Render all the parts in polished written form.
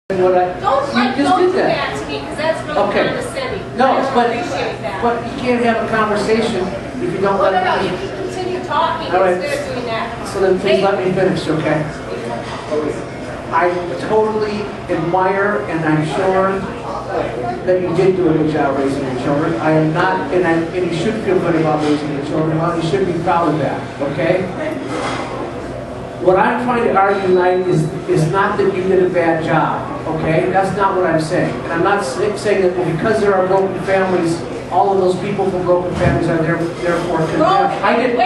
What Don't do that to me, because that's really condescending. No, but you can't have a conversation if you don't let me. You can continue talking instead of doing that. So then please let me finish, okay? I totally admire, and I'm sure that you did do a good job raising your children. I am not, and you should feel good about raising your children. Well, you should be proud of that, okay? What I'm trying to argue tonight is not that you did a bad job, okay? That's not what I'm saying. And I'm not saying that because there are broken families, all of those people from broken families are therefore condemned. I did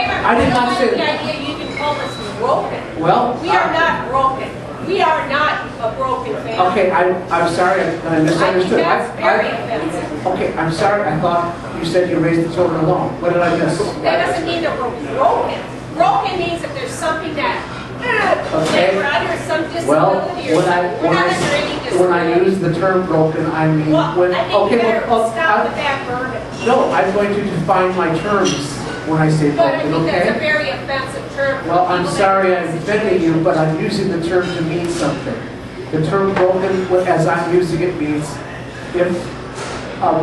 not say that. The idea you can call us broken. Well, we are not broken. We are not a broken family. Okay, I'm sorry, I misunderstood. That's very offensive. Okay, I'm sorry. I thought you said you raised the children alone. What did I miss? That doesn't mean that we're broken. Broken means that there's something that okay. we're under some disability when I use the term broken, I mean stop with that verbiage. No, I'm going to define my terms when I say broken. I think that's a very offensive term. Well, I'm sorry I'm offending you, but I'm using the term to mean something. The term broken, as I'm using it, means if are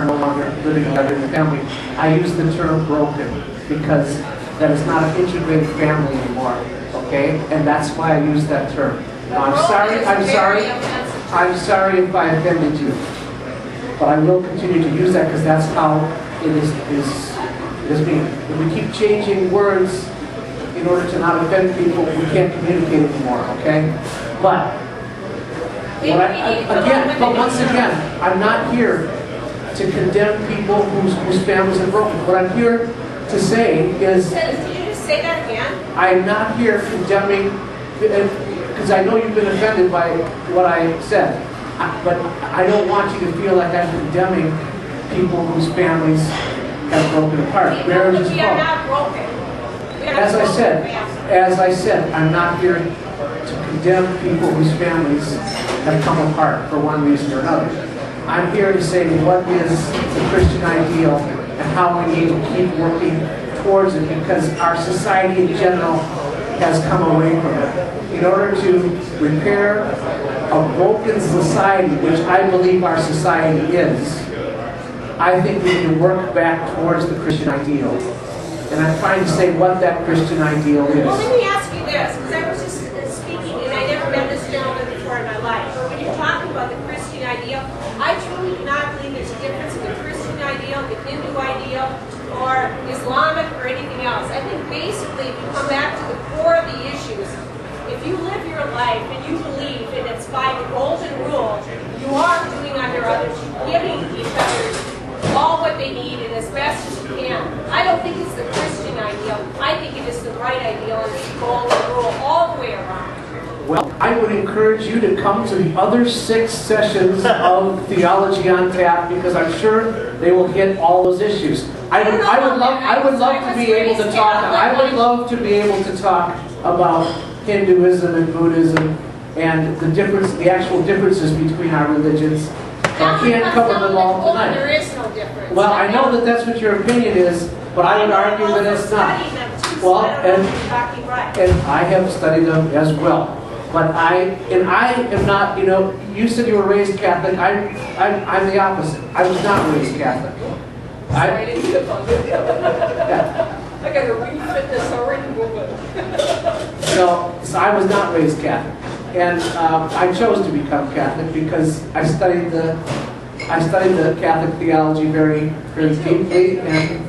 no longer living together in the family, I use the term broken because that is not an integrated family anymore, okay? And that's why I use that term. Now, I'm sorry if I offended you, but I will continue to use that because that's how it is being. If we keep changing words in order to not offend people, we can't communicate anymore, okay? But once again, I'm not here to condemn people whose families are broken. What I'm here to say is... Did you just say that again? I'm not here condemning, because I know you've been offended by what I said, but I don't want you to feel like I'm condemning people whose families have broken apart. Marriages we are not broken. As I said, I'm not here to condemn people whose families have come apart for one reason or another. I'm here to say what is the Christian ideal and how we need to keep working towards it, because our society in general has come away from it. In order to repair a broken society, which I believe our society is, I think we need to work back towards the Christian ideal. And I'm trying to say what that Christian ideal is. Well, let me ask you this, because I was just speaking, and I never met this gentleman before in my life. But when you're talking about the Christian ideal, I truly do not believe there's a difference in the Christian ideal, the Hindu ideal, or Islamic, or anything else. I think basically, if you come back to the core of the issues, if you live your life and you believe that it's by the golden rule, you are doing unto others, giving each other all what they need and as best as you can. I don't think it's the Christian ideal. I think it is the right ideal, and it's the golden rule all the way around. Well, I would encourage you to come to the other 6 sessions of Theology on Tap, because I'm sure they will hit all those issues. I would love to be able to talk. I would love to be able to talk about Hinduism and Buddhism and the actual differences between our religions. I can't cover them all tonight. There is no difference. Well, I know that that's what your opinion is, but I would argue that it's not. Well, and I have studied them as well. But I am not, you said you were raised Catholic. I'm the opposite. I was not raised Catholic. I got to refit this already. So I was not raised Catholic. And I chose to become Catholic because I studied the Catholic theology very, very deeply and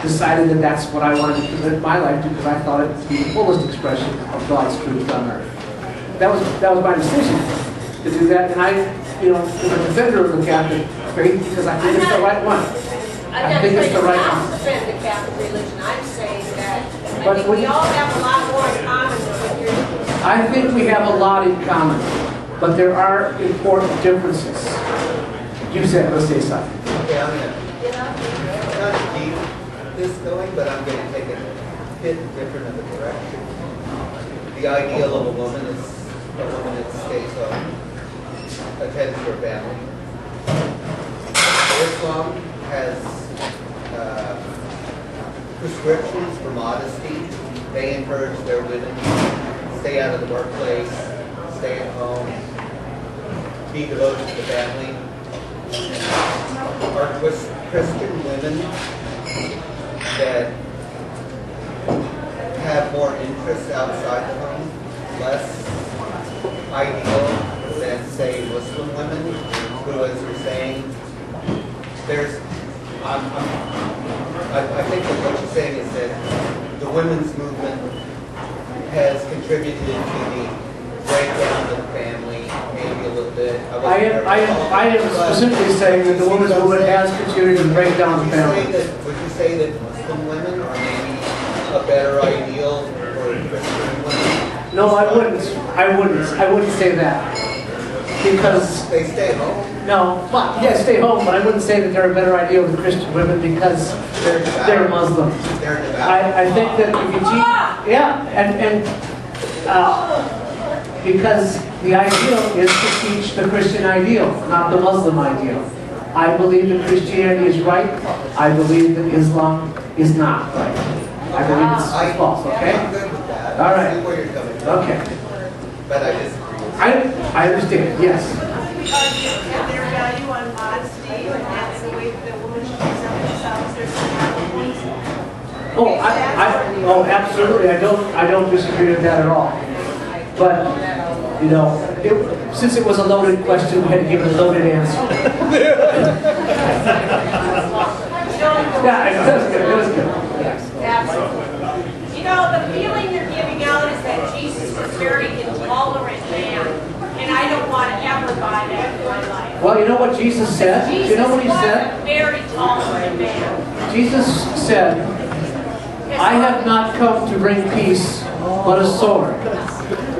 decided that that's what I wanted to commit my life to, because I thought it to be the fullest expression of God's truth on earth. That was my decision to do that, and I'm a defender of the Catholic faith because I think it's the right one. I think it's the right one. I'm not saying the Catholic religion. I'm saying that I think we all have a lot more in common than what you're doing. I think we have a lot in common, but there are important differences. You said, let's say something. Okay, I'm going to not keep this going, but I'm going to take it a bit different of a direction. The ideal of a woman is a woman that stays home, attends to her family. Islam has prescriptions for modesty. They encourage their women to stay out of the workplace, stay at home, be devoted to the family. Are Christian women that have more interests outside the home less ideal than, say, Muslim women, who, as you're saying, there's, I think that what you're saying is that the women's movement has contributed to the breakdown of the family, maybe a little bit. I am specifically saying that the women's movement has contributed to break down the family. Would you say that Muslim women are maybe a better ideal for Christian women? No, I wouldn't say that. Because they stay home. No, well, yeah, stay home, but I wouldn't say that they're a better idea with Christian women because they're Muslims. I think that if you teach, yeah, and because the ideal is to teach the Christian ideal, not the Muslim ideal. I believe that Christianity is right. I believe that Islam is not right. I believe it's false. Okay. I'm good with that. All right. I see where you're coming from. Okay. But I disagree. I understand. Yes. We argue their value on modesty, and that's the way that women should present themselves. There's some Oh, absolutely. I don't disagree with that at all. But you know, since it was a loaded question, we had to give it a loaded answer. Yeah, it was good. It was good. Yes. Absolutely. You know, the feeling you're giving out is that Jesus was very intolerant man, and I don't want to ever buy that in my life. Well, you know what Jesus said? Jesus You know what he was said? a very tolerant man. Jesus said, I have not come to bring peace, but a sword.